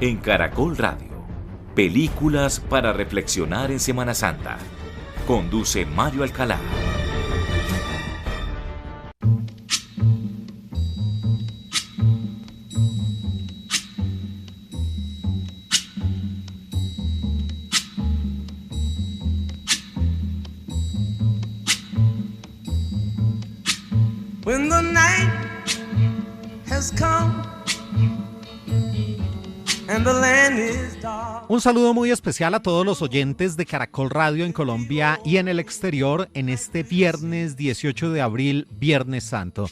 En Caracol Radio, películas para reflexionar en Semana Santa. Conduce Mario Alcalá. When the night has come and the land is dark. Un saludo muy especial a todos los oyentes de Caracol Radio en Colombia y en el exterior en este viernes 18 de abril, Viernes Santo.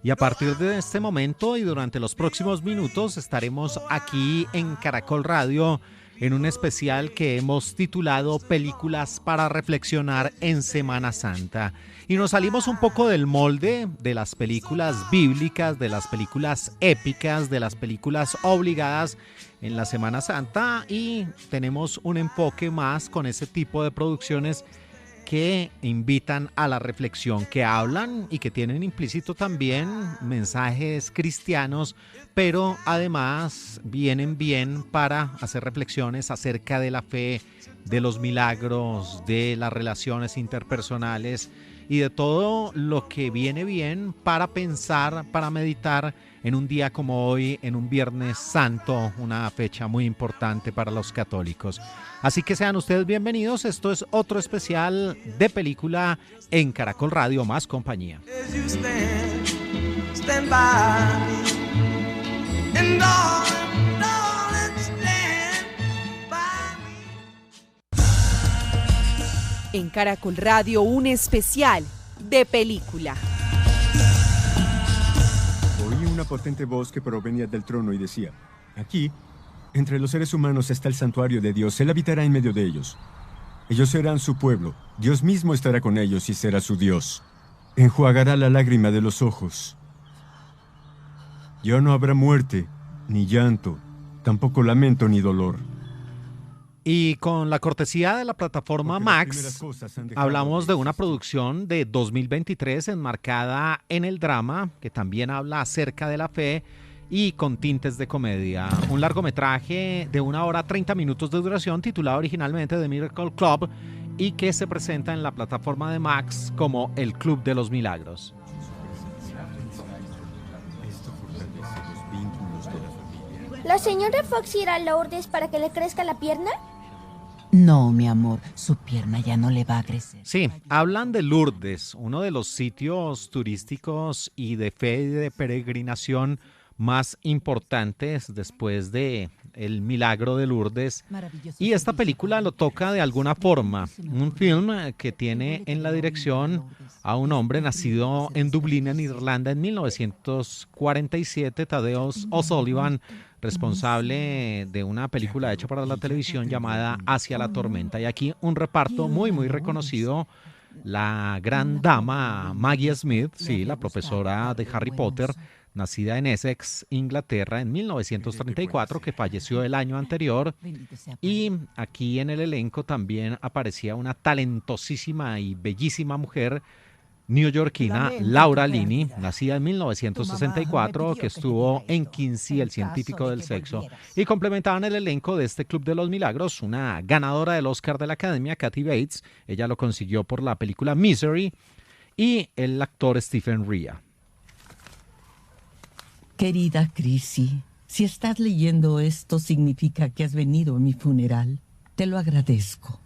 Y a partir de este momento y durante los próximos minutos estaremos aquí en Caracol Radio en un especial que hemos titulado Películas para reflexionar en Semana Santa. Y nos salimos un poco del molde de las películas bíblicas, de las películas épicas, de las películas obligadas en la Semana Santa y tenemos un enfoque más con ese tipo de producciones que invitan a la reflexión, que hablan y que tienen implícito también mensajes cristianos, pero además vienen bien para hacer reflexiones acerca de la fe, de los milagros, de las relaciones interpersonales y de todo lo que viene bien para pensar, para meditar en un día como hoy, en un Viernes Santo, una fecha muy importante para los católicos. Así que sean ustedes bienvenidos, esto es otro especial de película en Caracol Radio más compañía. En Caracol Radio, un especial de película. Oí una potente voz que provenía del trono y decía: aquí, entre los seres humanos está el santuario de Dios, Él habitará en medio de ellos. Ellos serán su pueblo, Dios mismo estará con ellos y será su Dios. Enjuagará la lágrima de los ojos. Ya no habrá muerte, ni llanto, tampoco lamento ni dolor. Y con la cortesía de la plataforma Max, hablamos de una producción de 2023 enmarcada en el drama, que también habla acerca de la fe y con tintes de comedia. Un largometraje de 1 hora 30 minutos de duración, titulado originalmente The Miracle Club, y que se presenta en la plataforma de Max como El Club de los Milagros. ¿La señora Fox irá a Lourdes para que le crezca la pierna? No, mi amor, su pierna ya no le va a crecer. Sí, hablan de Lourdes, uno de los sitios turísticos y de fe y de peregrinación más importantes después de el milagro de Lourdes. Y esta película lo toca de alguna forma. Un film que tiene en la dirección a un hombre nacido en Dublín, en Irlanda, en 1947, Tadeusz O'Sullivan, responsable de una película hecha para la televisión llamada Hacia la tormenta. Y aquí un reparto muy reconocido. La gran dama Maggie Smith, sí, la profesora de Harry Potter, nacida en Essex, Inglaterra, en 1934, que falleció el año anterior. Y aquí en el elenco también aparecía una talentosísima y bellísima mujer neoyorquina, Laura Linney, nacida en 1964, que estuvo en Kinsey, el científico del sexo, y complementaban el elenco de este Club de los Milagros, una ganadora del Oscar de la Academia, Kathy Bates, ella lo consiguió por la película Misery, y el actor Stephen Rea. Querida Chrissy, si estás leyendo esto significa que has venido a mi funeral. Te lo agradezco.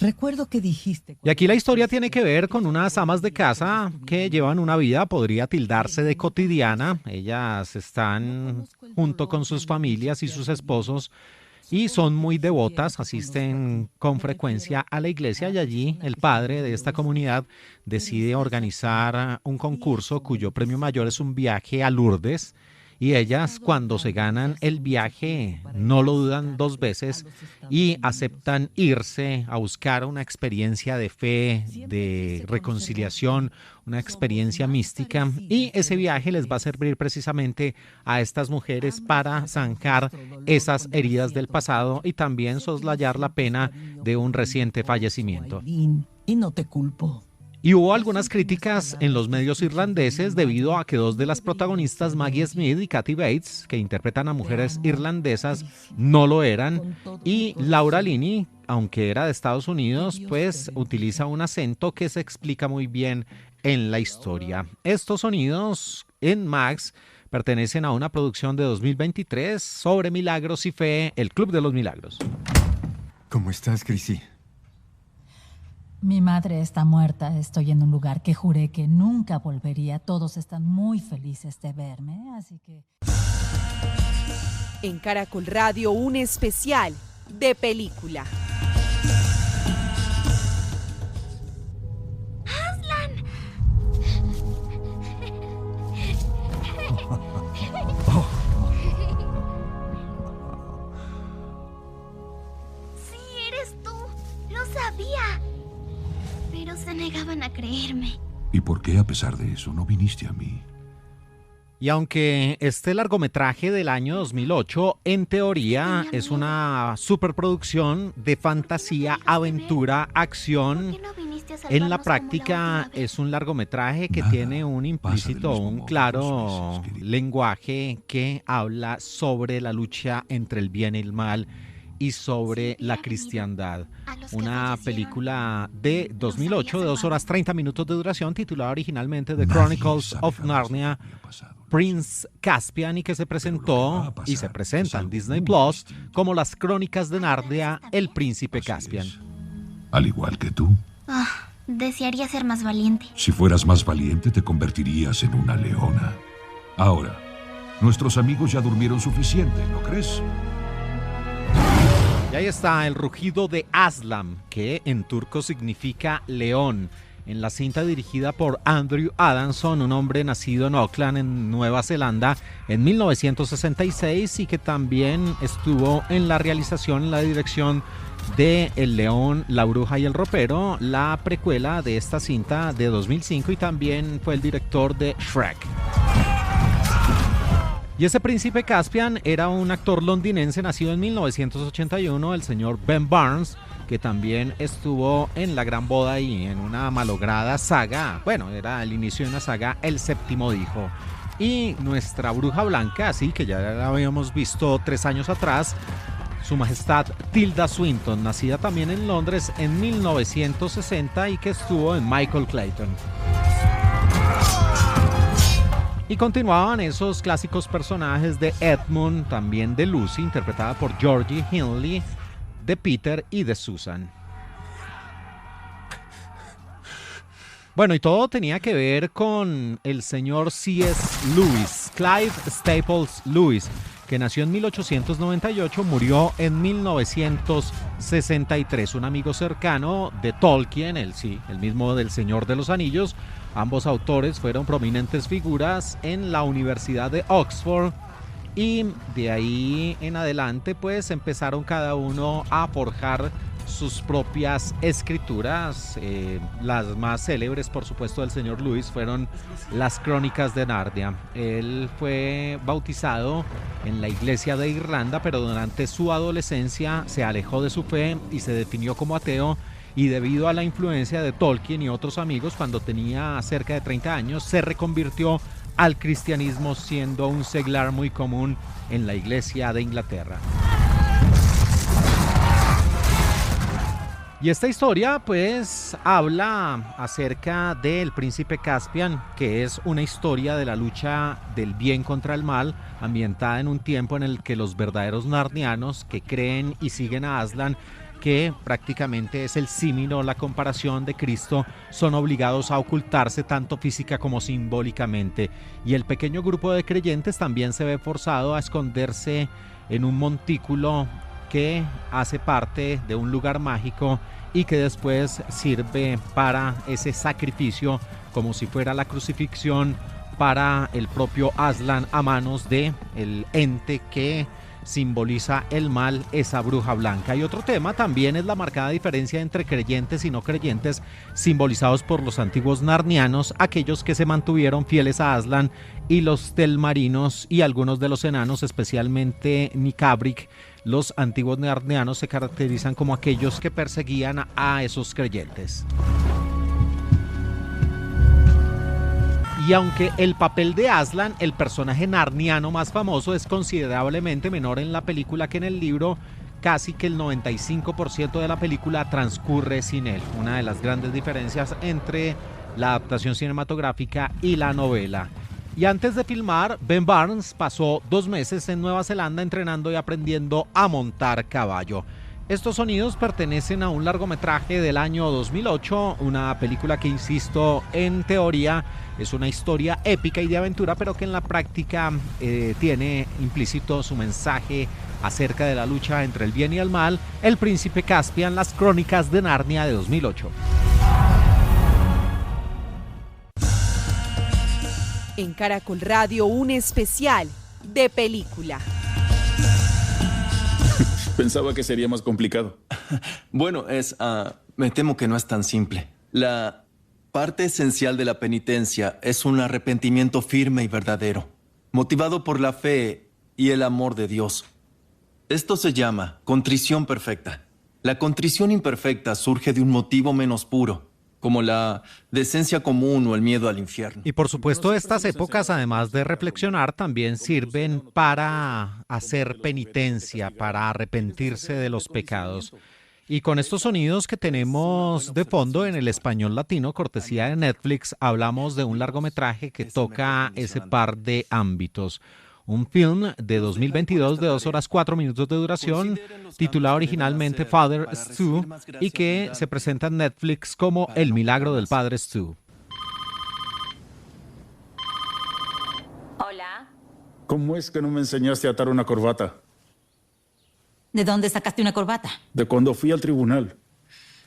Recuerdo que dijiste... Y aquí la historia tiene que ver con unas amas de casa que llevan una vida, podría tildarse de cotidiana. Ellas están junto con sus familias y sus esposos y son muy devotas, asisten con frecuencia a la iglesia y allí el padre de esta comunidad decide organizar un concurso cuyo premio mayor es un viaje a Lourdes. Y ellas, cuando se ganan el viaje, no lo dudan 2 veces y aceptan irse a buscar una experiencia de fe, de reconciliación, una experiencia mística. Y ese viaje les va a servir precisamente a estas mujeres para zanjar esas heridas del pasado y también soslayar la pena de un reciente fallecimiento. Y no te culpo. Y hubo algunas críticas en los medios irlandeses debido a que dos de las protagonistas, Maggie Smith y Kathy Bates, que interpretan a mujeres irlandesas, no lo eran. Y Laura Linney, aunque era de Estados Unidos, pues utiliza un acento que se explica muy bien en la historia. Estos sonidos en Max pertenecen a una producción de 2023 sobre Milagros y Fe, el Club de los Milagros. ¿Cómo estás, Chrissy? Mi madre está muerta. Estoy en un lugar que juré que nunca volvería. Todos están muy felices de verme, así que... En Caracol Radio, un especial de película. Sí, eres tú. Lo sabía. Pero se negaban a creerme. ¿Y por qué, a pesar de eso, no viniste a mí? Y aunque este largometraje del año 2008, en teoría, es una superproducción de fantasía, aventura, acción, en la práctica es un largometraje que tiene un implícito, un claro lenguaje que habla sobre la lucha entre el bien y el mal y sobre la cristiandad. Una película de 2008, de 2 horas 30 minutos de duración, titulada originalmente The Chronicles of Narnia, Prince Caspian, y que se presentó y se presenta en Disney Plus como Las Crónicas de Narnia, el Príncipe Caspian. Al igual que tú. Desearía ser más valiente. Si fueras más valiente, te convertirías en una leona. Ahora, nuestros amigos ya durmieron suficiente, ¿no crees? Y ahí está el rugido de Aslan, que en turco significa león, en la cinta dirigida por Andrew Adamson, un hombre nacido en Auckland, en Nueva Zelanda, en 1966, y que también estuvo en la realización, en la dirección de El León, la Bruja y el Ropero, la precuela de esta cinta de 2005, y también fue el director de Shrek. Y ese príncipe Caspian era un actor londinense nacido en 1981, el señor Ben Barnes, que también estuvo en La Gran Boda y en una malograda saga, bueno, era el inicio de una saga, El Séptimo Hijo. Y nuestra Bruja Blanca, así que ya la habíamos visto 3 años atrás, Su Majestad Tilda Swinton, nacida también en Londres en 1960 y que estuvo en Michael Clayton. Y continuaban esos clásicos personajes de Edmund, también de Lucy, interpretada por Georgie Henley, de Peter y de Susan. Bueno, y todo tenía que ver con el señor C.S. Lewis, Clive Staples Lewis, que nació en 1898, murió en 1963, un amigo cercano de Tolkien, el mismo del Señor de los Anillos. Ambos autores fueron prominentes figuras en la Universidad de Oxford y de ahí en adelante pues empezaron cada uno a forjar sus propias escrituras. Las más célebres, por supuesto, del señor Lewis fueron las Crónicas de Narnia. Él fue bautizado en la iglesia de Irlanda, pero durante su adolescencia se alejó de su fe y se definió como ateo. Y debido a la influencia de Tolkien y otros amigos, cuando tenía cerca de 30 años, se reconvirtió al cristianismo, siendo un seglar muy común en la iglesia de Inglaterra. Y esta historia pues habla acerca del príncipe Caspian, que es una historia de la lucha del bien contra el mal, ambientada en un tiempo en el que los verdaderos narnianos que creen y siguen a Aslan, que prácticamente es el símil o la comparación de Cristo, son obligados a ocultarse tanto física como simbólicamente. Y el pequeño grupo de creyentes también se ve forzado a esconderse en un montículo que hace parte de un lugar mágico y que después sirve para ese sacrificio, como si fuera la crucifixión para el propio Aslan a manos de el ente que simboliza el mal, esa bruja blanca. Y otro tema también es la marcada diferencia entre creyentes y no creyentes, simbolizados por los antiguos narnianos, aquellos que se mantuvieron fieles a Aslan, y los telmarinos y algunos de los enanos, especialmente Nicabric. Los antiguos narnianos se caracterizan como aquellos que perseguían a esos creyentes. Y aunque el papel de Aslan, el personaje narniano más famoso, es considerablemente menor en la película que en el libro, casi que el 95% de la película transcurre sin él. Una de las grandes diferencias entre la adaptación cinematográfica y la novela. Y antes de filmar, Ben Barnes pasó 2 meses en Nueva Zelanda entrenando y aprendiendo a montar caballo. Estos sonidos pertenecen a un largometraje del año 2008, una película que, insisto, en teoría es una historia épica y de aventura, pero que en la práctica tiene implícito su mensaje acerca de la lucha entre el bien y el mal, El Príncipe Caspian, las Crónicas de Narnia de 2008. En Caracol Radio, un especial de película. Pensaba que sería más complicado. Bueno, me temo que no es tan simple. La parte esencial de la penitencia es un arrepentimiento firme y verdadero, motivado por la fe y el amor de Dios. Esto se llama contrición perfecta. La contrición imperfecta surge de un motivo menos puro, como la decencia común o el miedo al infierno. Y por supuesto, estas épocas, además de reflexionar, también sirven para hacer penitencia, para arrepentirse de los pecados. Y con estos sonidos que tenemos de fondo en el español latino, cortesía de Netflix, hablamos de un largometraje que toca ese par de ámbitos. Un film de 2022 de 2 horas 4 minutos de duración, titulado originalmente Father Stu, y que se presenta en Netflix como El Milagro del Padre Stu. Hola. ¿Cómo es que no me enseñaste a atar una corbata? ¿De dónde sacaste una corbata? De cuando fui al tribunal.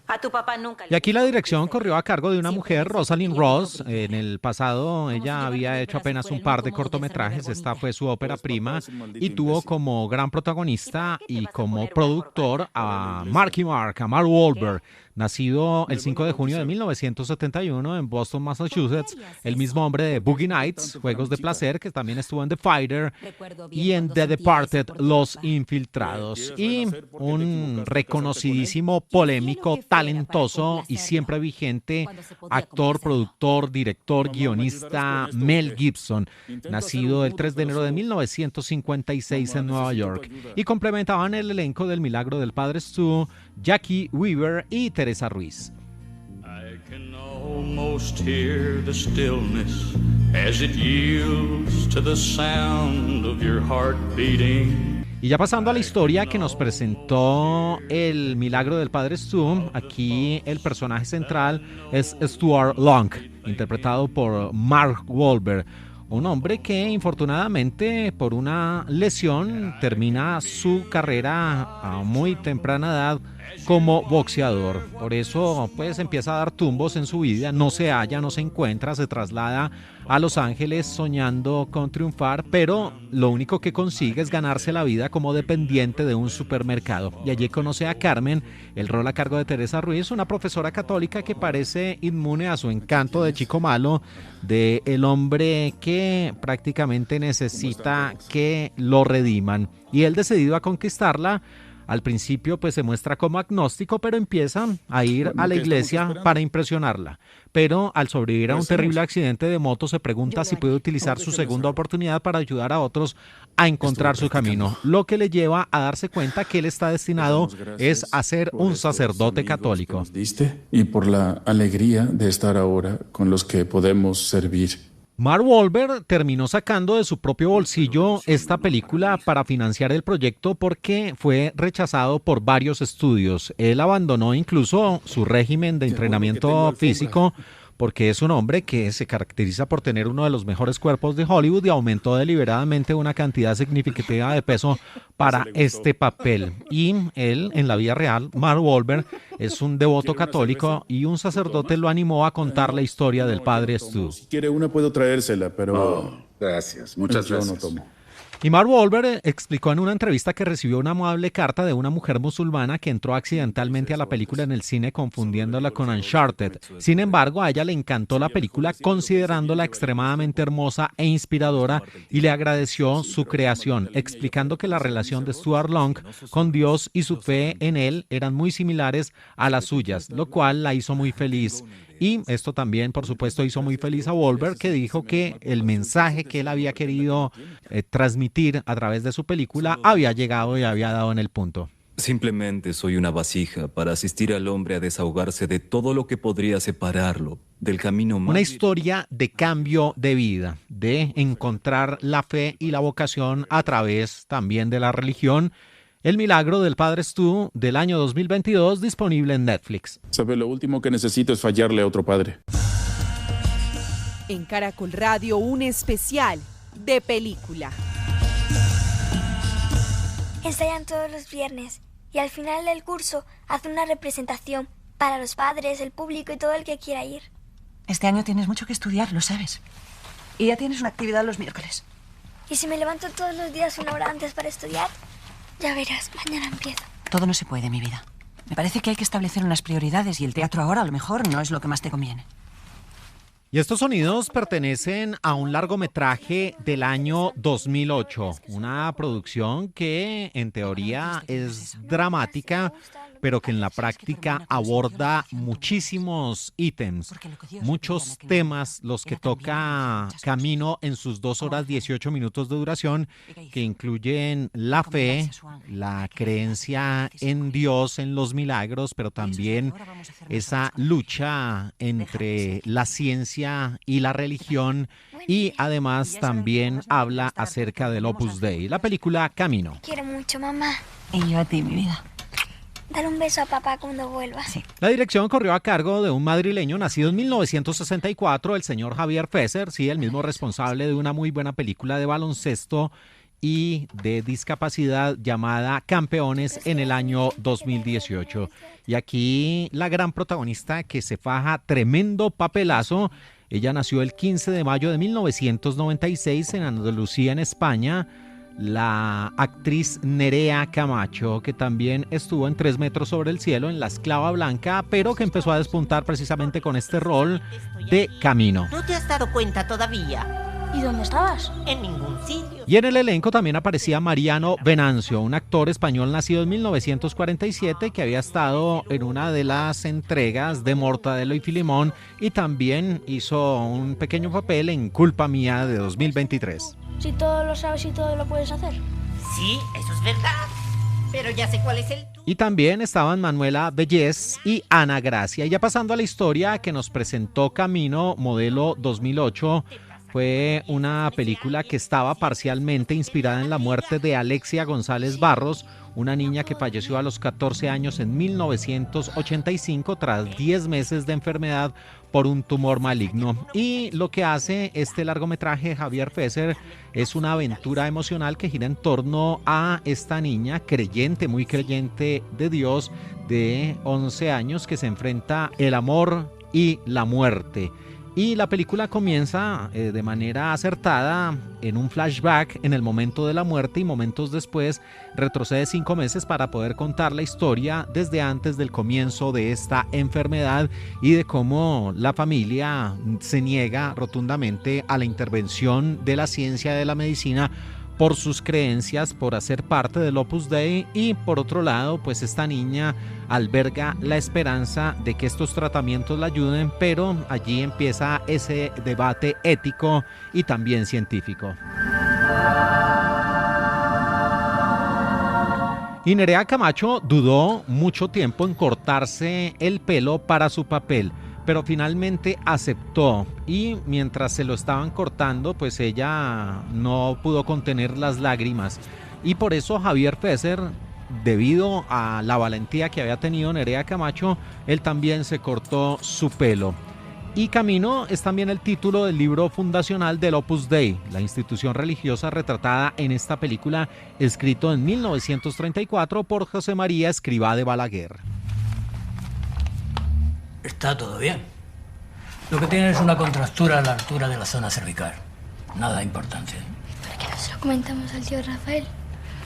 A tu papá nunca. Y aquí la dirección corrió a cargo de una mujer, Rosalind Ross. En el pasado ella había hecho apenas un par de cortometrajes. Esta fue su ópera prima y tuvo como gran protagonista y como productor a Marky Mark, a Mark Wahlberg, nacido el 5 de junio de 1971 en Boston, Massachusetts, el mismo hombre de Boogie Nights, Juegos de Placer, que también estuvo en The Fighter y en The Departed, Los Infiltrados, y un reconocidísimo, polémico, talentoso y siempre vigente actor, productor, director, guionista Mel Gibson, nacido el 3 de enero de 1956 en Nueva York, y complementaban el elenco del Milagro del Padre Stu, Jackie Weaver y Teresa Ruiz. I can almost hear the stillness as it yields to the sound of your heart beating. Y ya pasando a la historia que nos presentó El Milagro del Padre Stu, aquí el personaje central es Stuart Long, interpretado por Mark Wahlberg, un hombre que infortunadamente por una lesión termina su carrera a muy temprana edad como boxeador. Por eso pues empieza a dar tumbos en su vida, no se halla, no se encuentra, se traslada a Los Ángeles soñando con triunfar, pero lo único que consigue es ganarse la vida como dependiente de un supermercado. Y allí conoce a Carmen, el rol a cargo de Teresa Ruiz, una profesora católica que parece inmune a su encanto de chico malo, de el hombre que prácticamente necesita que lo rediman. Y él, decidido a conquistarla, al principio pues se muestra como agnóstico, pero empieza a ir a la iglesia para impresionarla. Pero al sobrevivir a un terrible accidente de moto se pregunta si puede utilizar su segunda oportunidad para ayudar a otros a encontrar su camino, lo que le lleva a darse cuenta que él está destinado es a ser un sacerdote católico. Y por la alegría de estar ahora con los que podemos servir. Mark Wahlberg terminó sacando de su propio bolsillo esta película para financiar el proyecto porque fue rechazado por varios estudios. Él abandonó incluso su régimen de entrenamiento físico porque es un hombre que se caracteriza por tener uno de los mejores cuerpos de Hollywood y aumentó deliberadamente una cantidad significativa de peso para este papel. Y él, en la vida real, Mark Wahlberg, es un devoto católico y un sacerdote lo animó a contar la historia del padre Stu. Si quiere una puedo traérsela, pero... gracias, muchas gracias. Yo no tomo. Y Mark Wahlberg explicó en una entrevista que recibió una amable carta de una mujer musulmana que entró accidentalmente a la película en el cine confundiéndola con Uncharted. Sin embargo, a ella le encantó la película considerándola extremadamente hermosa e inspiradora y le agradeció su creación, explicando que la relación de Stuart Long con Dios y su fe en él eran muy similares a las suyas, lo cual la hizo muy feliz. Y esto también, por supuesto, hizo muy feliz a Wahlberg, que dijo que el mensaje que él había querido transmitir a través de su película había llegado y había dado en el punto. Simplemente soy una vasija para asistir al hombre a desahogarse de todo lo que podría separarlo del camino más... Una historia de cambio de vida, de encontrar la fe y la vocación a través también de la religión. El milagro del Padre Stu del año 2022, disponible en Netflix. ¿Sabe? Lo último que necesito es fallarle a otro padre. En Caracol Radio, un especial de película. Ensayan todos los viernes y al final del curso hacen una representación para los padres, el público y todo el que quiera ir. Este año tienes mucho que estudiar, lo sabes. Y ya tienes una actividad los miércoles. ¿Y si me levanto todos los días 1 hora antes para estudiar? Ya verás, mañana empiezo. Todo no se puede, mi vida. Me parece que hay que establecer unas prioridades y el teatro ahora a lo mejor no es lo que más te conviene. Y estos sonidos pertenecen a un largometraje del año 2008, una producción que en teoría es dramática, pero que en la práctica aborda muchísimos ítems, muchos temas los que toca Camino en sus 2 horas 18 minutos de duración, que incluyen la fe, la creencia en Dios, en los milagros, pero también esa lucha entre la ciencia y la religión, y además también habla acerca del Opus Dei, la película Camino. Quiero mucho, mamá. Y yo a ti, mi vida. Dar un beso a papá cuando vuelva. Sí. La dirección corrió a cargo de un madrileño nacido en 1964, el señor Javier Fesser, sí, el mismo responsable de una muy buena película de baloncesto y de discapacidad llamada Campeones en el año 2018. Y aquí la gran protagonista que se faja tremendo papelazo. Ella nació el 15 de mayo de 1996 en Andalucía, en España. La actriz Nerea Camacho, que también estuvo en 3 metros sobre el cielo, en La Esclava Blanca, pero que empezó a despuntar precisamente con este rol de Camino. ¿No te has dado cuenta todavía? ¿Y dónde estabas? En ningún sitio. Y en el elenco también aparecía Mariano Venancio, un actor español nacido en 1947 que había estado en una de las entregas de Mortadelo y Filemón y también hizo un pequeño papel en Culpa Mía de 2023. Si todo lo sabes y todo lo puedes hacer. Sí, eso es verdad. Pero ya sé cuál es el... Y también estaban Manuela Bellés y Ana Gracia. Y ya pasando a la historia que nos presentó Camino, modelo 2008, fue una película que estaba parcialmente inspirada en la muerte de Alexia González Barros, una niña que falleció a los 14 años en 1985 tras 10 meses de enfermedad por un tumor maligno. Y lo que hace este largometraje Javier Fesser es una aventura emocional que gira en torno a esta niña creyente, muy creyente de Dios, de 11 años, que se enfrenta el amor y la muerte. Y la película comienza de manera acertada en un flashback en el momento de la muerte y momentos después retrocede 5 meses para poder contar la historia desde antes del comienzo de esta enfermedad y de cómo la familia se niega rotundamente a la intervención de la ciencia y de la medicina por sus creencias, por hacer parte del Opus Dei, y por otro lado, pues esta niña alberga la esperanza de que estos tratamientos la ayuden, pero allí empieza ese debate ético y también científico. Y Nerea Camacho dudó mucho tiempo en cortarse el pelo para su papel, pero finalmente aceptó, y mientras se lo estaban cortando, pues ella no pudo contener las lágrimas, y por eso Javier Fesser, debido a la valentía que había tenido Nerea Camacho, él también se cortó su pelo. Y Camino es también el título del libro fundacional del Opus Dei, la institución religiosa retratada en esta película, escrito en 1934 por José María Escrivá de Balaguer. Está todo bien. Lo que tiene es una contractura a la altura de la zona cervical. Nada importante. ¿Por qué no se lo comentamos al tío Rafael?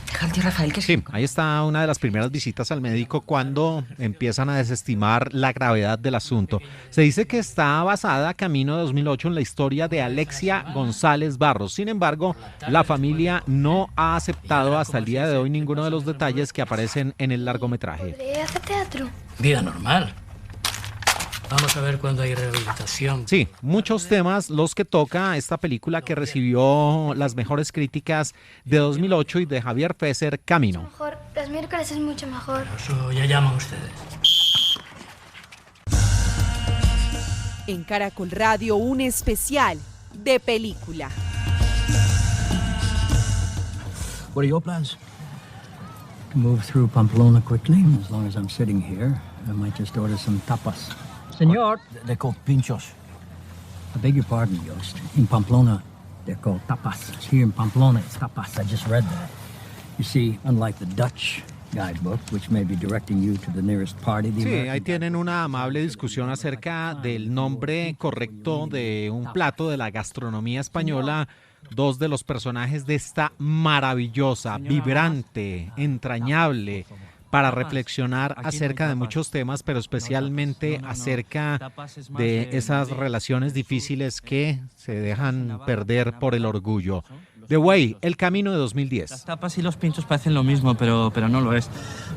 Deja al tío Rafael que... Sí, ahí está una de las primeras visitas al médico cuando empiezan a desestimar la gravedad del asunto. Se dice que está basada, Camino de 2008, en la historia de Alexia González Barros. Sin embargo, la familia no ha aceptado hasta el día de hoy ninguno de los detalles que aparecen en el largometraje. ¿Podría hacer teatro? Vida normal. Vamos a ver cuándo hay rehabilitación. Sí, muchos temas los que toca esta película que recibió las mejores críticas de 2008 y de Javier Fesser, Camino. Mejor, los miércoles es mucho mejor. Eso ya llaman ustedes. En Caracol Radio, un especial de película. What are your plans? To move through Pamplona quickly. As long as I'm sitting here, I might just order some tapas. Señor. They're called pinchos. I beg your pardon, Yost. In Pamplona, they're called tapas. Here in Pamplona, it's tapas. I just read that. You see, unlike the Dutch guidebook, which may be directing you to the nearest party. Sí, ahí tienen una amable discusión acerca del nombre correcto de un plato de la gastronomía española. Dos de los personajes de esta maravillosa, vibrante, entrañable, para reflexionar acerca de muchos temas, pero especialmente acerca de esas relaciones difíciles que se dejan perder por el orgullo. The Way, El Camino de 2010. Las tapas y los pinchos parecen lo mismo, pero no lo es.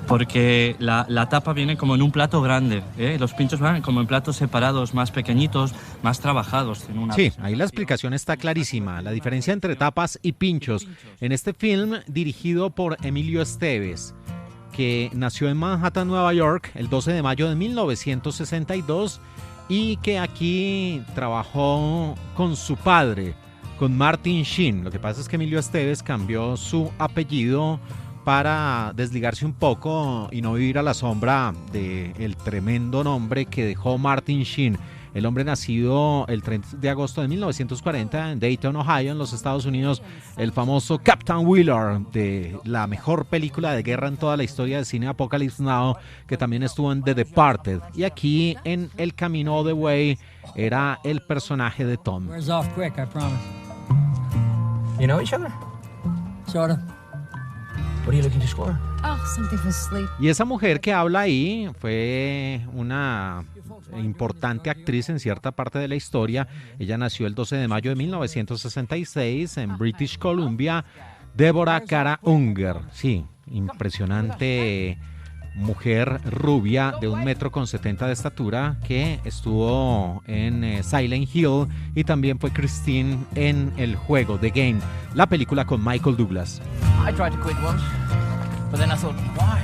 Porque la tapa viene como en un plato grande, ¿eh? Los pinchos van como en platos separados, más pequeñitos, más trabajados. Sí, ahí la explicación está clarísima. La diferencia entre tapas y pinchos. En este film, dirigido por Emilio Esteves, que nació en Manhattan, Nueva York, el 12 de mayo de 1962, y que aquí trabajó con su padre, con Martin Sheen. Lo que pasa es que Emilio Esteves cambió su apellido para desligarse un poco y no vivir a la sombra del tremendo nombre que dejó Martin Sheen. El hombre nacido el 30 de agosto de 1940 en Dayton, Ohio, en los Estados Unidos, el famoso Captain Wheeler de la mejor película de guerra en toda la historia del cine, Apocalypse Now, que también estuvo en The Departed. Y aquí en El Camino, The Way, era el personaje de Tom. Wears off quick, I promise. You know each other? Sorta. What are you looking to score? Oh, something for sleep. Y esa mujer que habla ahí fue una importante actriz en cierta parte de la historia. Ella nació el 12 de mayo de 1966 en British Columbia. Deborah Kara Unger. Sí, impresionante mujer rubia de 1,70 m de estatura que estuvo en Silent Hill y también fue Christine en El Juego, The Game, la película con Michael Douglas. I tried to quit once, but then I thought, why?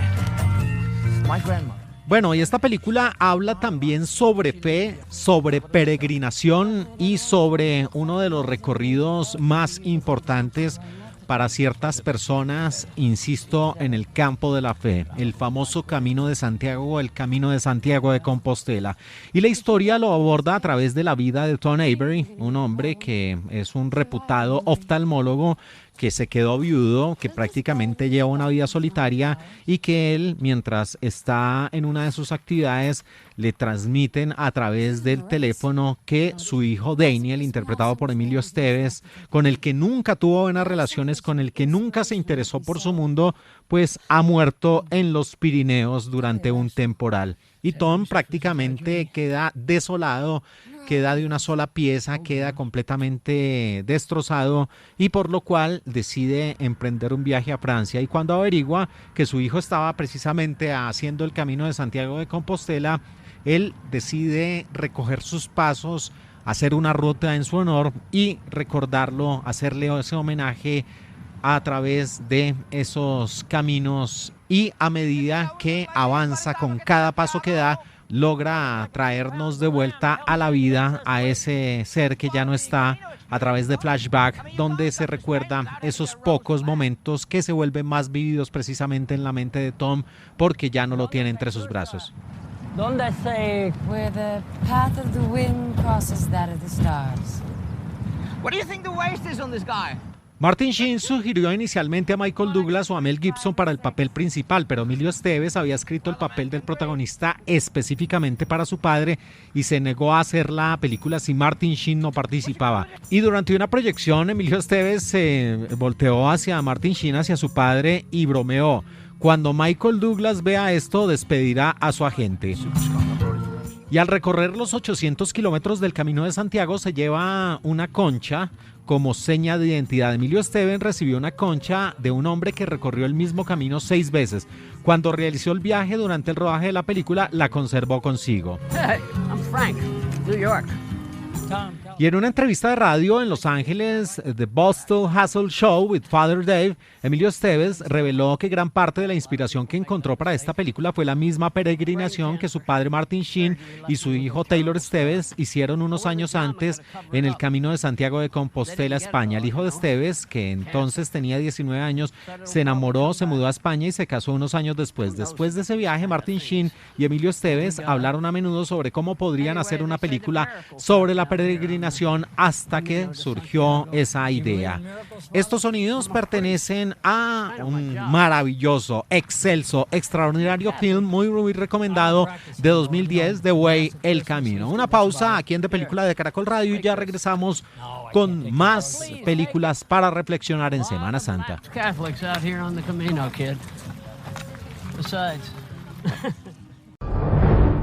My grandmother. Bueno, y esta película habla también sobre fe, sobre peregrinación y sobre uno de los recorridos más importantes para ciertas personas, insisto, en el campo de la fe, el famoso Camino de Santiago, el Camino de Santiago de Compostela. Y la historia lo aborda a través de la vida de Tom Avery, un hombre que es un reputado oftalmólogo que se quedó viudo, que prácticamente lleva una vida solitaria y que él, mientras está en una de sus actividades, le transmiten a través del teléfono que su hijo Daniel, interpretado por Emilio Esteves, con el que nunca tuvo buenas relaciones, con el que nunca se interesó por su mundo, pues ha muerto en los Pirineos durante un temporal. Y Tom prácticamente queda desolado, queda de una sola pieza, queda completamente destrozado y por lo cual decide emprender un viaje a Francia. Y cuando averigua que su hijo estaba precisamente haciendo el Camino de Santiago de Compostela, él decide recoger sus pasos, hacer una ruta en su honor y recordarlo, hacerle ese homenaje a través de esos caminos, y a medida que avanza con cada paso que da, logra traernos de vuelta a la vida a ese ser que ya no está, a través de flashback, donde se recuerda esos pocos momentos que se vuelven más vívidos precisamente en la mente de Tom, porque ya no lo tiene entre sus brazos. ¿Dónde se? Where the path of the wind crosses that of the stars. What do you think the waist is on this guy? Martin Sheen sugirió inicialmente a Michael Douglas o a Mel Gibson para el papel principal, pero Emilio Esteves había escrito el papel del protagonista específicamente para su padre y se negó a hacer la película si Martin Sheen no participaba. Y durante una proyección, Emilio Esteves se volteó hacia Martin Sheen, hacia su padre, y bromeó: cuando Michael Douglas vea esto, despedirá a su agente. Y al recorrer los 800 kilómetros del Camino de Santiago se lleva una concha como seña de identidad. Emilio Esteves recibió una concha de un hombre que recorrió el mismo camino 6 veces. Cuando realizó el viaje durante el rodaje de la película, la conservó consigo. Hey, I'm Frank, New York. Y en una entrevista de radio en Los Ángeles, The Boston Hustle Show with Father Dave, Emilio Estevez reveló que gran parte de la inspiración que encontró para esta película fue la misma peregrinación que su padre Martin Sheen y su hijo Taylor Estevez hicieron unos años antes en el Camino de Santiago de Compostela, España. El hijo de Estevez, que entonces tenía 19 años, se enamoró, se mudó a España y se casó unos años después. Después de ese viaje, Martin Sheen y Emilio Estevez hablaron a menudo sobre cómo podrían hacer una película sobre la peregrinación hasta que surgió esa idea. Estos sonidos pertenecen a un maravilloso, excelso, extraordinario film muy recomendado de 2010, The Way, El Camino. Una pausa aquí en De Película de Caracol Radio y ya regresamos con más películas para reflexionar en Semana Santa.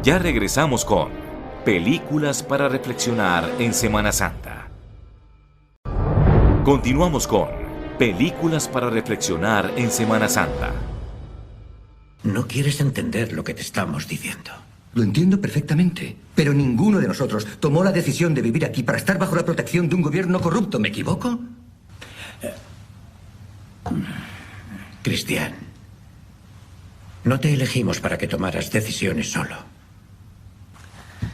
Ya regresamos con Películas para reflexionar en Semana Santa. Continuamos con Películas para reflexionar en Semana Santa. No quieres entender lo que te estamos diciendo. Lo entiendo perfectamente, pero ninguno de nosotros tomó la decisión de vivir aquí para estar bajo la protección de un gobierno corrupto. ¿Me equivoco? Cristian, no te elegimos para que tomaras decisiones solo.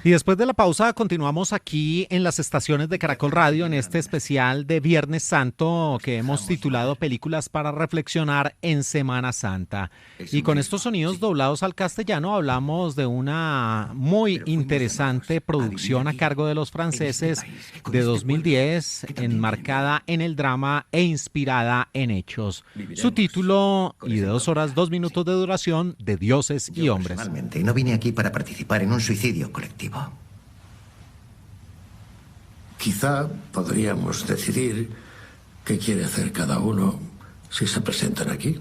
Y después de la pausa continuamos aquí en las estaciones de Caracol Radio en este especial de Viernes Santo que hemos titulado Películas para reflexionar en Semana Santa. Y con estos sonidos doblados al castellano hablamos de una muy interesante producción a cargo de los franceses de 2010, enmarcada en el drama e inspirada en hechos. Su título, y de 2 horas 2 minutos de duración, De Dioses y Hombres. Personalmente no vine aquí para participar en un suicidio colectivo. Quizá podríamos decidir qué quiere hacer cada uno si se presentan aquí.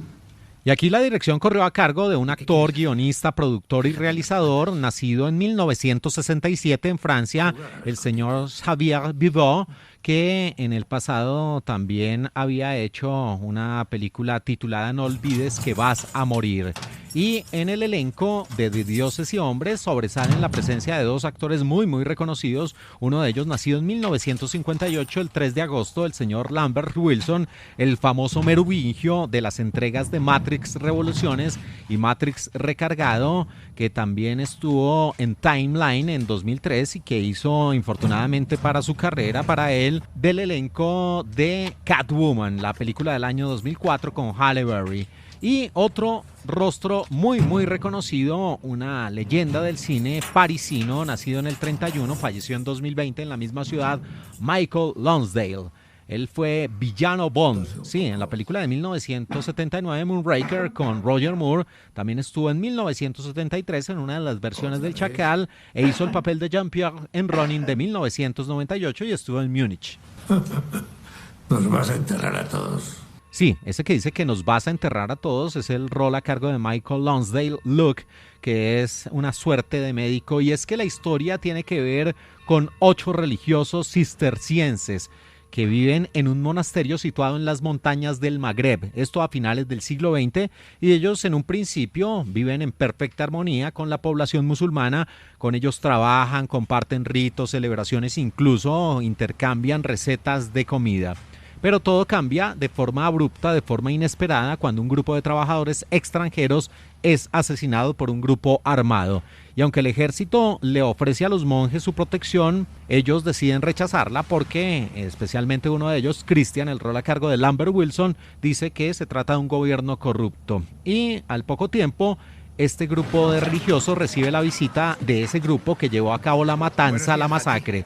Y aquí la dirección corrió a cargo de un actor, guionista, productor y realizador nacido en 1967 en Francia, el señor Xavier Bivot, que en el pasado también había hecho una película titulada No olvides que vas a morir. Y en el elenco de Dioses y Hombres sobresalen la presencia de 2 actores muy reconocidos, uno de ellos nacido en 1958, el 3 de agosto, el señor Lambert Wilson, el famoso meruvingio de las entregas de Matrix Revoluciones y Matrix Recargado, que también estuvo en Timeline en 2003 y que hizo infortunadamente para su carrera, para él, del elenco de Catwoman, la película del año 2004 con Halle Berry. Y otro rostro muy reconocido, una leyenda del cine parisino, nacido en el 31, falleció en 2020 en la misma ciudad, Michael Lonsdale. Él fue villano Bond, sí, en la película de 1979 Moonraker con Roger Moore. También estuvo en 1973 en una de las versiones del Chacal e hizo el papel de Jean-Pierre en Ronin de 1998 y estuvo en Múnich. Nos vas a enterrar a todos. Sí, ese que dice que nos vas a enterrar a todos es el rol a cargo de Michael Lonsdale Luke, que es una suerte de médico, y es que la historia tiene que ver con 8 religiosos cistercienses que viven en un monasterio situado en las montañas del Magreb, esto a finales del siglo XX, y ellos en un principio viven en perfecta armonía con la población musulmana. Con ellos trabajan, comparten ritos, celebraciones, incluso intercambian recetas de comida. Pero todo cambia de forma abrupta, de forma inesperada, cuando un grupo de trabajadores extranjeros es asesinado por un grupo armado. Y aunque el ejército le ofrece a los monjes su protección, ellos deciden rechazarla porque, especialmente uno de ellos, Christian, el rol a cargo de Lambert Wilson, dice que se trata de un gobierno corrupto. Y al poco tiempo, este grupo de religiosos recibe la visita de ese grupo que llevó a cabo la matanza, la masacre.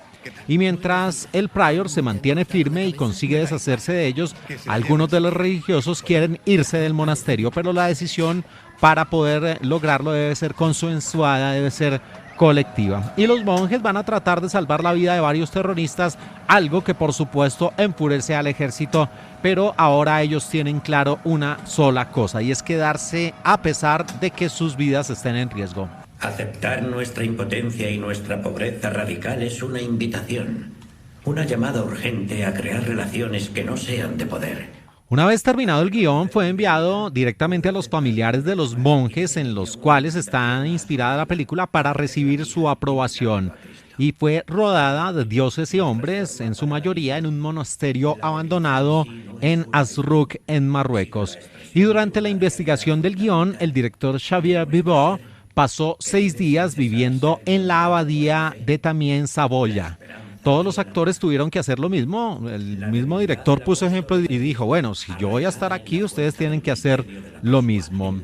Y mientras el prior se mantiene firme y consigue deshacerse de ellos, algunos de los religiosos quieren irse del monasterio, pero la decisión para poder lograrlo debe ser consensuada, debe ser colectiva. Y los monjes van a tratar de salvar la vida de varios terroristas, algo que por supuesto enfurece al ejército, pero ahora ellos tienen claro una sola cosa, y es quedarse a pesar de que sus vidas estén en riesgo. Aceptar nuestra impotencia y nuestra pobreza radical es una invitación, una llamada urgente a crear relaciones que no sean de poder. Una vez terminado el guión, fue enviado directamente a los familiares de los monjes en los cuales está inspirada la película para recibir su aprobación. Y fue rodada de dioses y hombres, en su mayoría en un monasterio abandonado en Azruk, en Marruecos. Y durante la investigación del guión, el director Xavier Bibot pasó 6 días viviendo en la abadía de Tamien, Saboya. Todos los actores tuvieron que hacer lo mismo. El mismo director puso ejemplo y dijo, bueno, si yo voy a estar aquí, ustedes tienen que hacer lo mismo.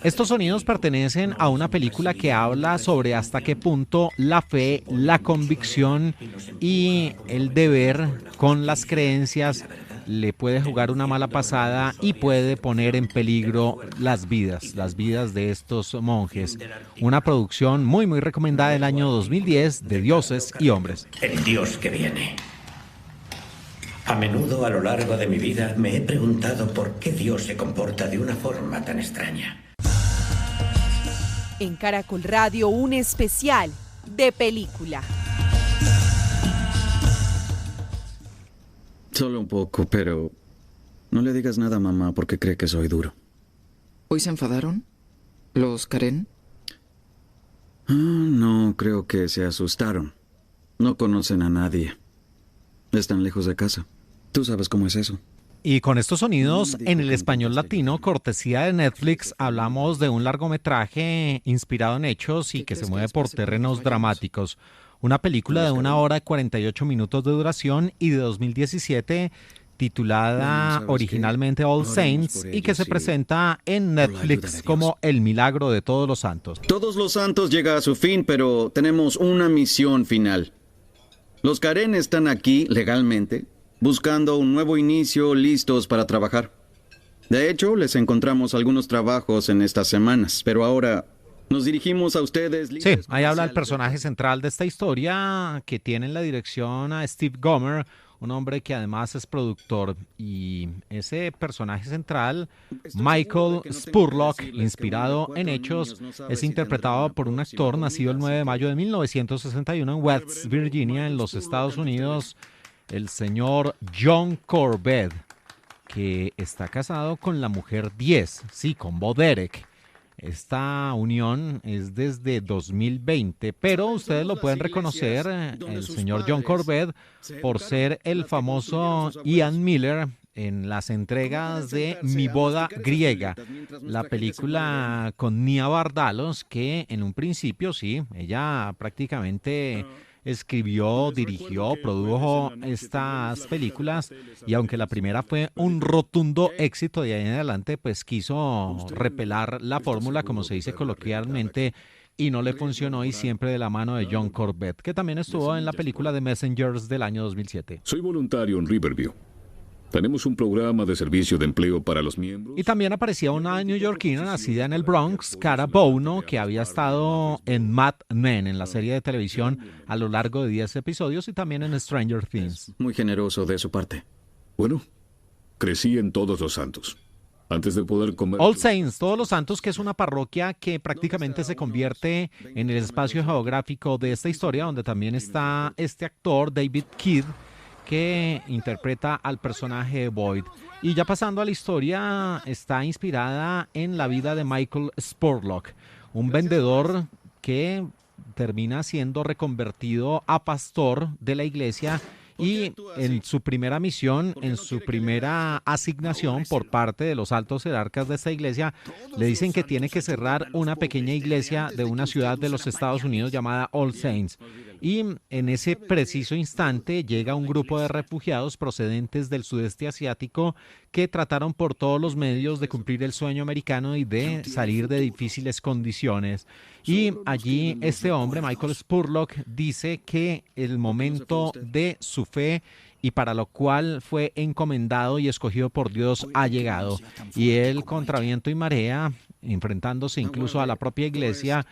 Estos sonidos pertenecen a una película que habla sobre hasta qué punto la fe, la convicción y el deber con las creencias le puede jugar una mala pasada y puede poner en peligro las vidas de estos monjes. Una producción muy recomendada del año 2010 de Dioses y Hombres. El Dios que viene. A menudo a lo largo de mi vida me he preguntado por qué Dios se comporta de una forma tan extraña. En Caracol Radio, un especial de película. Solo un poco, pero no le digas nada a mamá porque cree que soy duro. ¿Hoy se enfadaron? ¿Los Karen? No, creo que se asustaron. No conocen a nadie. Están lejos de casa. Tú sabes cómo es eso. Y con estos sonidos en el español latino, cortesía de Netflix, hablamos de un largometraje inspirado en hechos y que se mueve por terrenos dramáticos. Una película de 1 hora y 48 minutos de duración y de 2017, titulada originalmente All Saints y que se presenta en Netflix como El Milagro de Todos los Santos. Todos los Santos llega a su fin, pero tenemos una misión final. Los Karen están aquí legalmente, buscando un nuevo inicio, listos para trabajar. De hecho, les encontramos algunos trabajos en estas semanas, pero ahora nos dirigimos a ustedes. Sí, ahí habla el personaje central de esta historia, que tiene en la dirección a Steve Gomer, un hombre que además es productor. Y ese personaje central, Michael Spurlock, inspirado en hechos, es interpretado por un actor nacido el 9 de mayo de 1961 en West Virginia, en los Estados Unidos, el señor John Corbett, que está casado con la mujer 10, sí, con Bo Derek. Esta unión es desde 2020, pero ustedes lo pueden reconocer, el señor John Corbett, por ser el famoso Ian Miller en las entregas de Mi Boda Griega, la película con Nia Vardalos, que en un principio, sí, ella prácticamente escribió, dirigió, produjo estas películas, y aunque la primera fue un rotundo éxito, de ahí en adelante pues quiso repelar la fórmula, como se dice coloquialmente, y no le funcionó, y siempre de la mano de John Corbett, que también estuvo en la película The Messengers del año 2007. Soy voluntario en Riverview. Tenemos un programa de servicio de empleo para los miembros. Y también aparecía una neoyorquina nacida en el Bronx, Cara Bono, que había estado en Mad Men, en la serie de televisión, a lo largo de 10 episodios, y también en Stranger Things. Muy generoso de su parte. Bueno, crecí en Todos los Santos. Antes de poder comer... All Saints, Todos los Santos, que es una parroquia que prácticamente se convierte en el espacio geográfico de esta historia, donde también está este actor, David Kidd, que interpreta al personaje Boyd. Y ya pasando a la historia, está inspirada en la vida de Michael Spurlock, un vendedor que termina siendo reconvertido a pastor de la iglesia, y en su primera misión, en su primera asignación por parte de los altos jerarcas de esta iglesia, le dicen que tiene que cerrar una pequeña iglesia de una ciudad de los Estados Unidos llamada All Saints. Y en ese preciso instante llega un grupo de refugiados procedentes del sudeste asiático que trataron por todos los medios de cumplir el sueño americano y de salir de difíciles condiciones. Y allí este hombre, Michael Spurlock, dice que el momento de su fe y para lo cual fue encomendado y escogido por Dios ha llegado. Y él, contra viento y marea, enfrentándose incluso a la propia iglesia,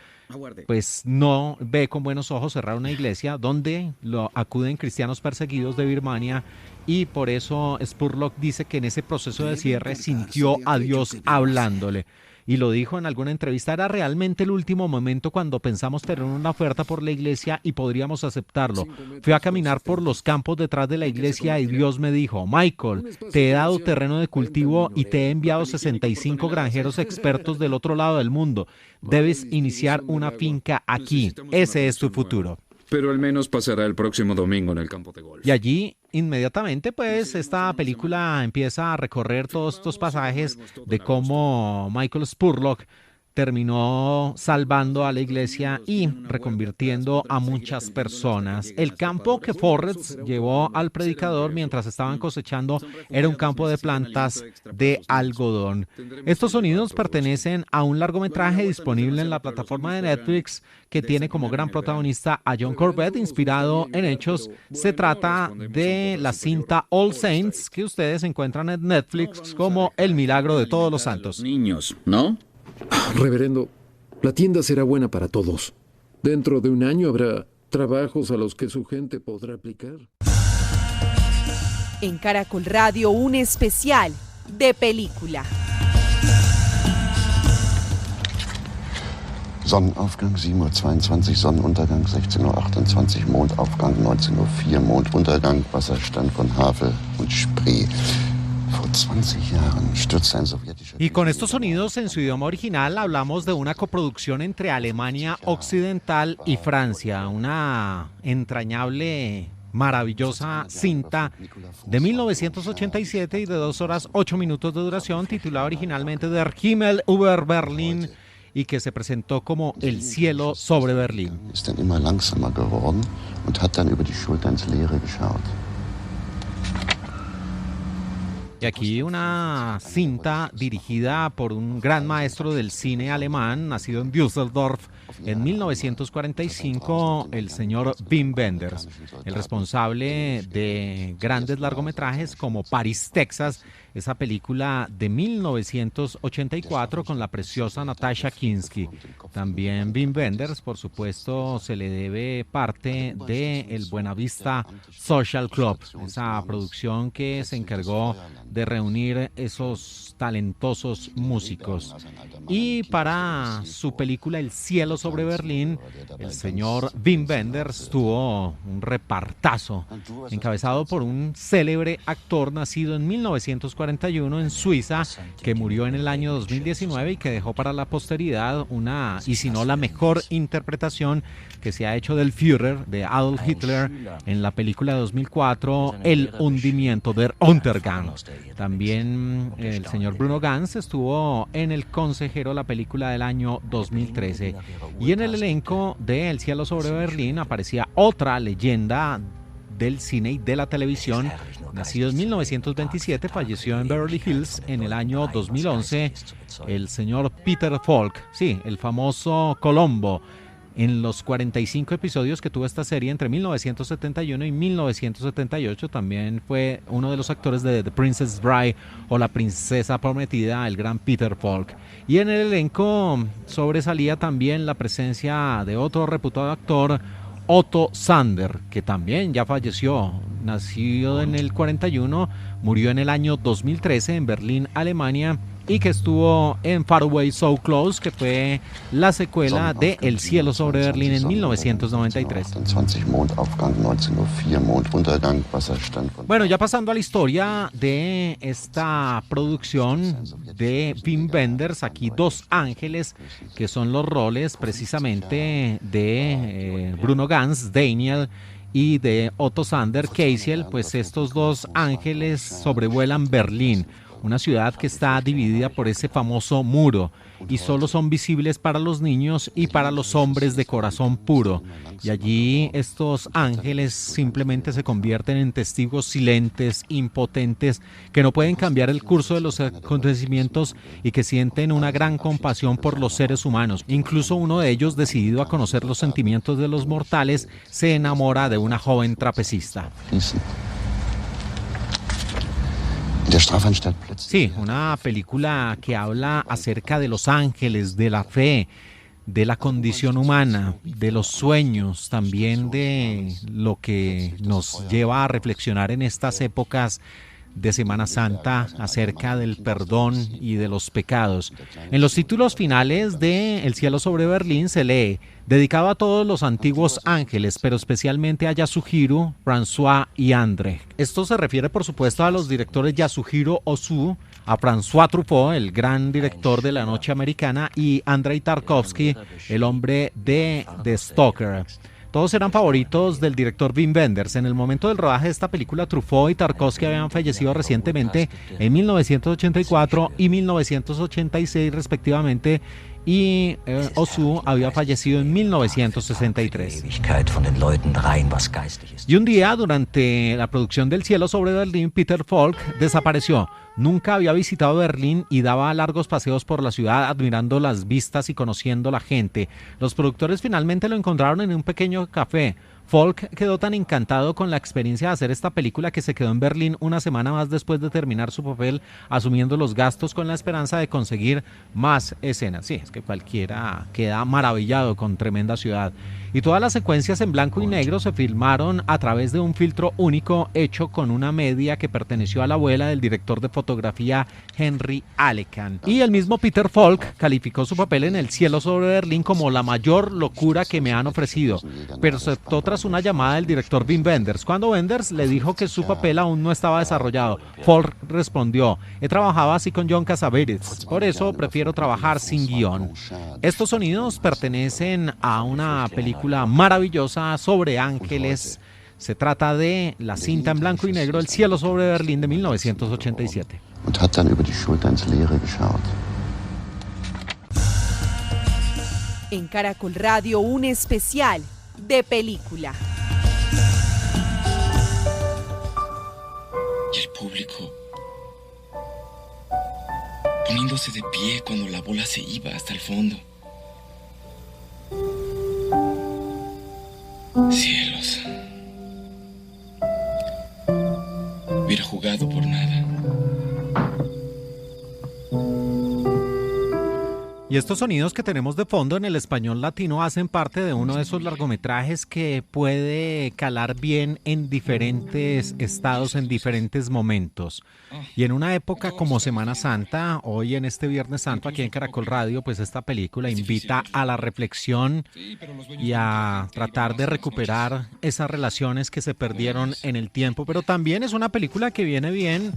pues no ve con buenos ojos cerrar una iglesia donde lo acuden cristianos perseguidos de Birmania, y por eso Spurlock dice que en ese proceso de cierre sintió a Dios hablándole. y lo dijo en alguna entrevista, era realmente el último momento cuando pensamos tener una oferta por la iglesia y podríamos aceptarlo. Fui a caminar por los campos detrás de la iglesia y Dios me dijo, Michael, te he dado terreno de cultivo y te he enviado 65 granjeros expertos del otro lado del mundo. Debes iniciar una finca aquí. Ese es tu futuro. Pero al menos pasará el próximo domingo en el campo de golf. Y allí, inmediatamente, pues, esta película empieza a recorrer todos estos pasajes de cómo Michael Spurlock terminó salvando a la iglesia y reconvirtiendo a muchas personas. El campo que Forrest llevó al predicador mientras estaban cosechando era un campo de plantas de algodón. Estos sonidos pertenecen a un largometraje disponible en la plataforma de Netflix que tiene como gran protagonista a John Corbett, inspirado en hechos. Se trata de la cinta All Saints, que ustedes encuentran en Netflix como El Milagro de Todos los Santos. Niños, ¿no? Reverendo, la tienda será buena para todos. Dentro de un año habrá trabajos a los que su gente podrá aplicar. En Caracol Radio, un especial de película. Sonnenaufgang 7:22 Uhr, Sonnenuntergang 16:28 Uhr, Mondaufgang 19:04 Uhr, Monduntergang, Wasserstand von Havel und Spree. Y con estos sonidos en su idioma original hablamos de una coproducción entre Alemania Occidental y Francia, una entrañable, maravillosa cinta de 1987 y de 2 horas 8 minutos de duración, titulada originalmente Der Himmel über Berlin y que se presentó como El cielo sobre Berlín. Ist dann immer langsamer geworden und hat dann über die Schulter ins Leere geschaut. Y aquí una cinta dirigida por un gran maestro del cine alemán, nacido en Düsseldorf en 1945, el señor Wim Wenders, el responsable de grandes largometrajes como París, Texas, esa película de 1984 con la preciosa Natasha Kinski. También Wim Wenders, por supuesto, se le debe parte de el Buena Vista Social Club, esa producción que se encargó de reunir esos talentosos músicos. Y para su película El cielo sobre Berlín, el señor Wim Wenders tuvo un repartazo encabezado por un célebre actor nacido en 1941 en Suiza, que murió en el año 2019 y que dejó para la posteridad una, y si no la mejor interpretación que se ha hecho del Führer, de Adolf Hitler, en la película de 2004, El hundimiento der Untergang. También el señor Bruno Ganz estuvo en El consejero, la película del año 2013. Y en el elenco de El cielo sobre Berlín aparecía otra leyenda del cine y de la televisión. Nacido en 1927, falleció en Beverly Hills en el año 2011, el señor Peter Falk, sí, el famoso Colombo. En los 45 episodios que tuvo esta serie entre 1971 y 1978, también fue uno de los actores de The Princess Bride o La Princesa Prometida, el gran Peter Falk. Y en el elenco sobresalía también la presencia de otro reputado actor, Otto Sander, que también ya falleció. Nacido en el 41, murió en el año 2013 en Berlín, Alemania, y que estuvo en Far Away So Close, que fue la secuela de El cielo sobre Berlín en 1993. Bueno, ya pasando a la historia de esta producción de Wim Wenders, aquí dos ángeles que son los roles precisamente de Bruno Ganz, Daniel, y de Otto Sander, Keisiel. Pues estos dos ángeles sobrevuelan Berlín, una ciudad que está dividida por ese famoso muro, y solo son visibles para los niños y para los hombres de corazón puro. Y allí estos ángeles simplemente se convierten en testigos silentes, impotentes, que no pueden cambiar el curso de los acontecimientos y que sienten una gran compasión por los seres humanos. Incluso uno de ellos, decidido a conocer los sentimientos de los mortales, se enamora de una joven trapecista. Sí, una película que habla acerca de los ángeles, de la fe, de la condición humana, de los sueños, también de lo que nos lleva a reflexionar en estas épocas de Semana Santa acerca del perdón y de los pecados. En los títulos finales de El cielo sobre Berlín se lee: dedicado a todos los antiguos ángeles, pero especialmente a Yasuhiro, François y André. Esto se refiere, por supuesto, a los directores Yasuhiro Ozu, a François Truffaut, el gran director de La Noche Americana, y Andrei Tarkovsky, el hombre de The Stalker. Todos eran favoritos del director Wim Wenders. En el momento del rodaje de esta película, Truffaut y Tarkovsky habían fallecido recientemente en 1984 y 1986 respectivamente, y Ozu había fallecido en 1963. Y un día, durante la producción del Cielo sobre Berlín, Peter Falk desapareció. Nunca había visitado Berlín y daba largos paseos por la ciudad admirando las vistas y conociendo la gente. Los productores finalmente lo encontraron en un pequeño café. Falk quedó tan encantado con la experiencia de hacer esta película que se quedó en Berlín una semana más después de terminar su papel, asumiendo los gastos con la esperanza de conseguir más escenas. Sí, es que cualquiera queda maravillado con tremenda ciudad. Y todas las secuencias en blanco y negro se filmaron a través de un filtro único hecho con una media que perteneció a la abuela del director de fotografía Henry Alekan. Y el mismo Peter Falk calificó su papel en El cielo sobre Berlín como la mayor locura que me han ofrecido, pero aceptó tras una llamada del director Wim Wenders. Cuando Wenders le dijo que su papel aún no estaba desarrollado, Falk respondió: he trabajado así con John Cassavetes, por eso prefiero trabajar sin guión. Estos sonidos pertenecen a una película maravillosa sobre ángeles. Se trata de la cinta en blanco y negro El cielo sobre Berlín de 1987. Und hat dann über die Schulter ins Leere geschaut. En Caracol Radio, un especial de película. Y el público poniéndose de pie cuando la bola se iba hasta el fondo. Cielos. Hubiera jugado por nada. Y estos sonidos que tenemos de fondo en el español latino hacen parte de uno de esos largometrajes que puede calar bien en diferentes estados, en diferentes momentos. Y en una época como Semana Santa, hoy en este Viernes Santo aquí en Caracol Radio, pues esta película invita a la reflexión y a tratar de recuperar esas relaciones que se perdieron en el tiempo. Pero también es una película que viene bien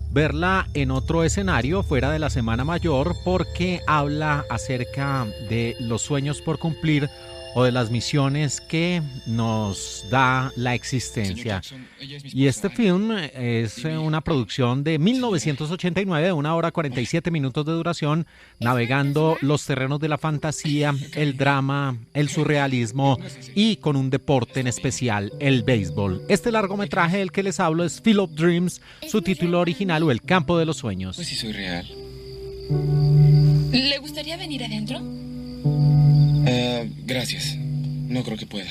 verla en otro escenario fuera de la Semana Mayor, porque habla acerca de los sueños por cumplir o de las misiones que nos da la existencia. Y este film es una producción de 1989, de 1 hora 47 minutos de duración, navegando los terrenos de la fantasía, el drama, el surrealismo y con un deporte en especial, el béisbol. Este largometraje del que les hablo es Field of Dreams, su título original, o El campo de los sueños. Pues sí, soy real. ¿Le gustaría venir adentro? Gracias. No creo que pueda.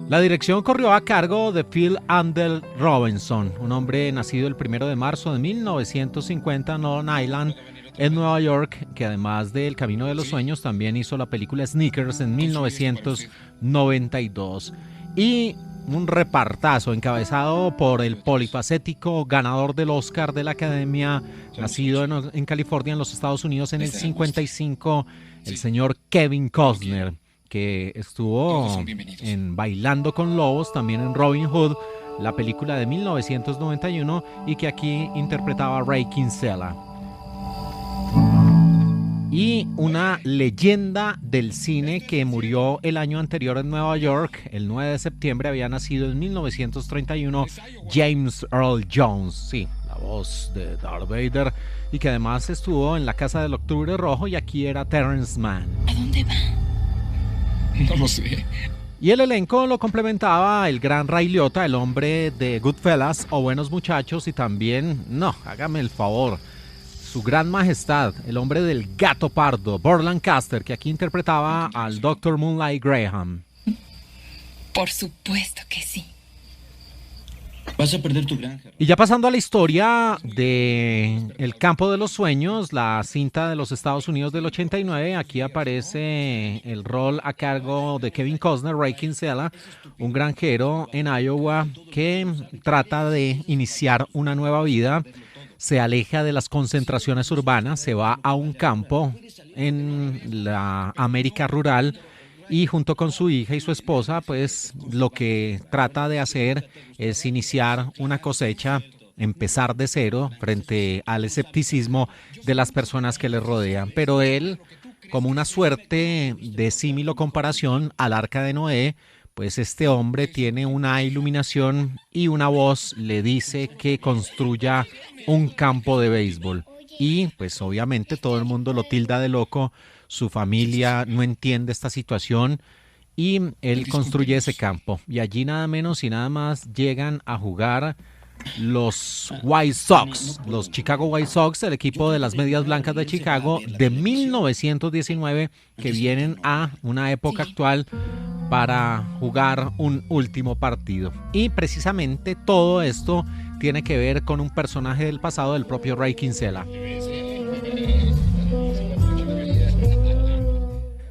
La dirección corrió a cargo de Phil Andel Robinson, un hombre nacido el 1 de marzo de 1950 en Long Island, en Nueva York, que además de El Camino de los Sueños también hizo la película Sneakers en 1992. Y un repartazo encabezado por el polifacético ganador del Oscar de la Academia, nacido en California, en los Estados Unidos, en el 55, el señor Kevin Costner, que estuvo en Bailando con Lobos, también en Robin Hood, la película de 1991, y que aquí interpretaba a Ray Kinsella. Y una leyenda del cine que murió el año anterior en Nueva York, el 9 de septiembre, había nacido en 1931 James Earl Jones, sí, la voz de Darth Vader, y que además estuvo en La Casa del Octubre Rojo, y aquí era Terrence Mann. ¿A dónde va? No lo sé. Y el elenco lo complementaba el gran Ray Liotta, el hombre de Goodfellas o Buenos Muchachos, y también, no, hágame el favor, su gran majestad, el hombre del gato pardo, Burt Lancaster, que aquí interpretaba al Dr. Moonlight Graham. Por supuesto que sí. Vas a perder tu granja. Y ya pasando a la historia de El campo de los sueños, la cinta de los Estados Unidos del 89, aquí aparece el rol a cargo de Kevin Costner, Ray Kinsella, un granjero en Iowa que trata de iniciar una nueva vida, se aleja de las concentraciones urbanas, se va a un campo en la América rural, y junto con su hija y su esposa, pues lo que trata de hacer es iniciar una cosecha, empezar de cero frente al escepticismo de las personas que le rodean. Pero él, como una suerte de símil o comparación al Arca de Noé, pues este hombre tiene una iluminación y una voz le dice que construya un campo de béisbol. Y pues obviamente todo el mundo lo tilda de loco. Su familia no entiende esta situación y él construye ese campo. Y allí nada menos y nada más llegan a jugar los White Sox, los Chicago White Sox, el equipo de las Medias Blancas de Chicago de 1919, que vienen a una época actual para jugar un último partido. Y precisamente todo esto tiene que ver con un personaje del pasado del propio Ray Kinsella.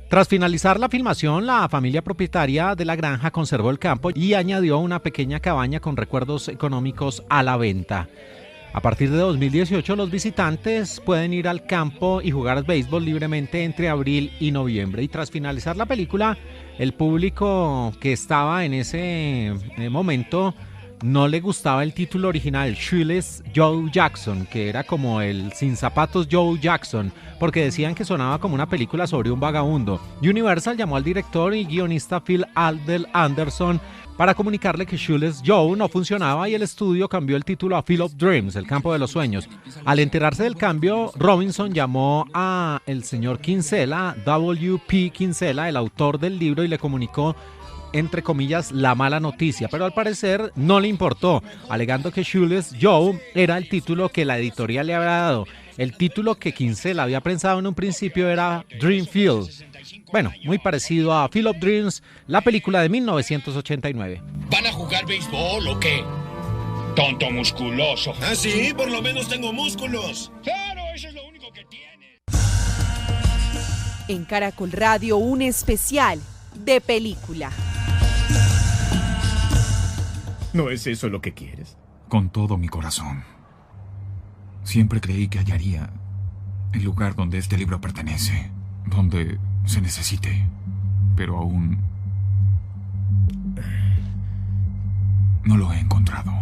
Tras finalizar la filmación, la familia propietaria de la granja conservó el campo y añadió una pequeña cabaña con recuerdos económicos a la venta. A partir de 2018, los visitantes pueden ir al campo y jugar béisbol libremente entre abril y noviembre. Y tras finalizar la película, el público que estaba en ese momento no le gustaba el título original, Shoeless Joe Jackson, que era como el sin zapatos Joe Jackson, porque decían que sonaba como una película sobre un vagabundo. Universal llamó al director y guionista Phil Aldel Anderson para comunicarle que Shoeless Joe no funcionaba y el estudio cambió el título a Field of Dreams, el campo de los sueños. Al enterarse del cambio, Robinson llamó a el señor Kinsella, W.P. Kinsella, el autor del libro, y le comunicó, entre comillas, la mala noticia, pero al parecer no le importó, alegando que Shoeless Joe era el título que la editorial le había dado. El título que Kinsella había pensado en un principio era Dream Field. Bueno, muy parecido a Field of Dreams, la película de 1989. ¿Van a jugar béisbol o qué? Tonto musculoso. Ah, sí, por lo menos tengo músculos. Claro, eso es lo único que tienes. En Caracol Radio, un especial de película. ¿No es eso lo que quieres? Con todo mi corazón. Siempre creí que hallaría el lugar donde este libro pertenece, donde se necesite, pero aún no lo he encontrado.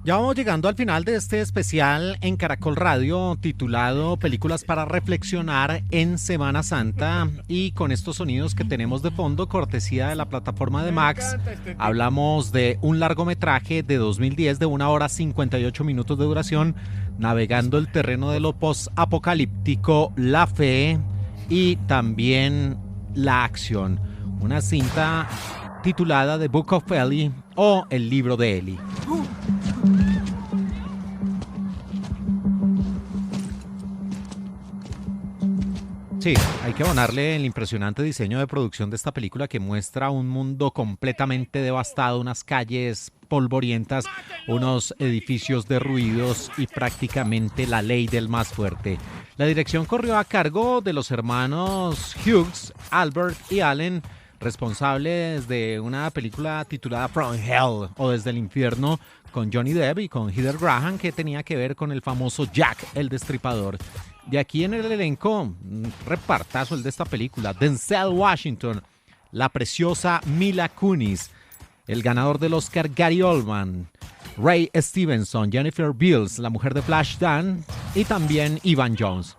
Ya vamos llegando al final de este especial en Caracol Radio titulado Películas para reflexionar en Semana Santa, y con estos sonidos que tenemos de fondo, cortesía de la plataforma de Max, hablamos de un largometraje de 2010 de 1 hora 58 minutos de duración, navegando el terreno de lo post-apocalíptico, la fe y también la acción. Una cinta titulada The Book of Eli o El libro de Eli. Sí, hay que abonarle el impresionante diseño de producción de esta película, que muestra un mundo completamente devastado, unas calles polvorientas, unos edificios derruidos y prácticamente la ley del más fuerte. La dirección corrió a cargo de los hermanos Hughes, Albert y Allen, responsables de una película titulada From Hell o Desde el Infierno, con Johnny Depp y con Heather Graham, que tenía que ver con el famoso Jack el Destripador. De aquí en el elenco, un repartazo el de esta película: Denzel Washington, la preciosa Mila Kunis, el ganador del Oscar Gary Oldman, Ray Stevenson, Jennifer Beals, la mujer de Flashdance, y también Evan Jones.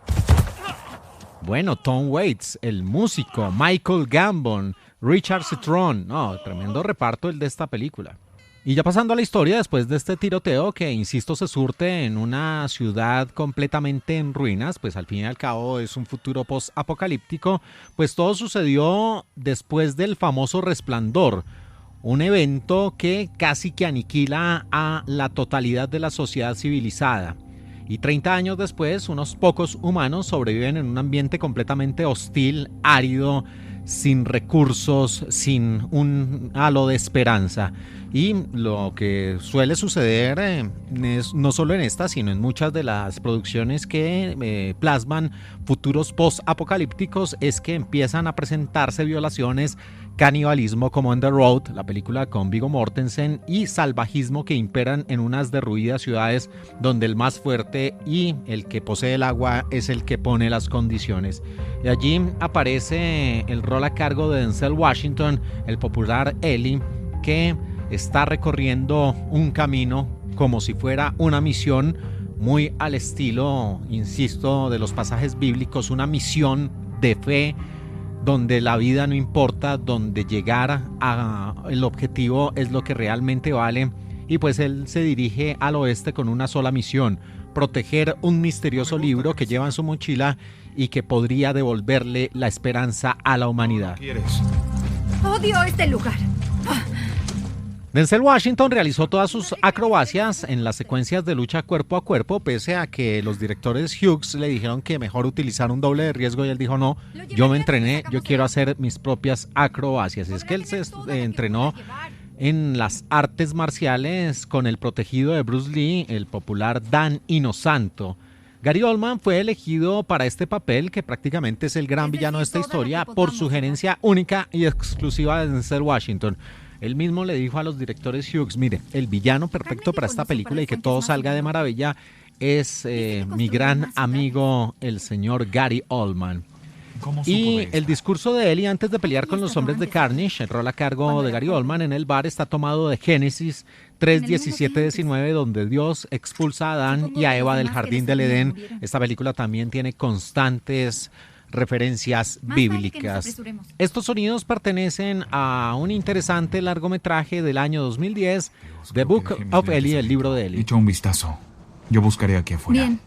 Bueno, Tom Waits, el músico, Michael Gambon, Richard Citron. No, tremendo reparto el de esta película. Y ya pasando a la historia, después de este tiroteo que, insisto, se surte en una ciudad completamente en ruinas, pues al fin y al cabo es un futuro post-apocalíptico, pues todo sucedió después del famoso Resplandor, un evento que casi que aniquila a la totalidad de la sociedad civilizada. Y 30 años después, unos pocos humanos sobreviven en un ambiente completamente hostil, árido, sin recursos, sin un halo de esperanza. Y lo que suele suceder es, no solo en esta, sino en muchas de las producciones que plasman futuros post-apocalípticos, es que empiezan a presentarse violaciones, canibalismo como en The Road, la película con Viggo Mortensen, y salvajismo que imperan en unas derruidas ciudades donde el más fuerte y el que posee el agua es el que pone las condiciones. Y allí aparece el rol a cargo de Denzel Washington, el popular Ellie, que está recorriendo un camino como si fuera una misión, muy al estilo, insisto, de los pasajes bíblicos, una misión de fe, donde la vida no importa, donde llegar al objetivo es lo que realmente vale. Y pues él se dirige al oeste con una sola misión: proteger un misterioso libro que lleva en su mochila y que podría devolverle la esperanza a la humanidad. Odio este lugar. Denzel Washington realizó todas sus acrobacias en las secuencias de lucha cuerpo a cuerpo, pese a que los directores Hughes le dijeron que mejor utilizar un doble de riesgo, y él dijo: no, yo me entrené, yo quiero hacer mis propias acrobacias. Es que él se entrenó en las artes marciales con el protegido de Bruce Lee, el popular Dan Inosanto. Gary Oldman fue elegido para este papel, que prácticamente es el gran villano de esta historia, por sugerencia única y exclusiva de Denzel Washington. Él mismo le dijo a los directores Hughes: mire, el villano perfecto para esta película y que todo salga de maravilla es mi gran amigo, el señor Gary Oldman. Y el discurso de Ellie antes de pelear con los hombres de Carnage, el rol a cargo de Gary Oldman en el bar, está tomado de Génesis 3:17-19, donde Dios expulsa a Adán y a Eva del jardín del Edén. Esta película también tiene constantes referencias bíblicas. Estos sonidos pertenecen a un interesante largometraje del año 2010, The Book of Eli, el libro de Eli. Echa un vistazo. Yo buscaré aquí afuera. Bien.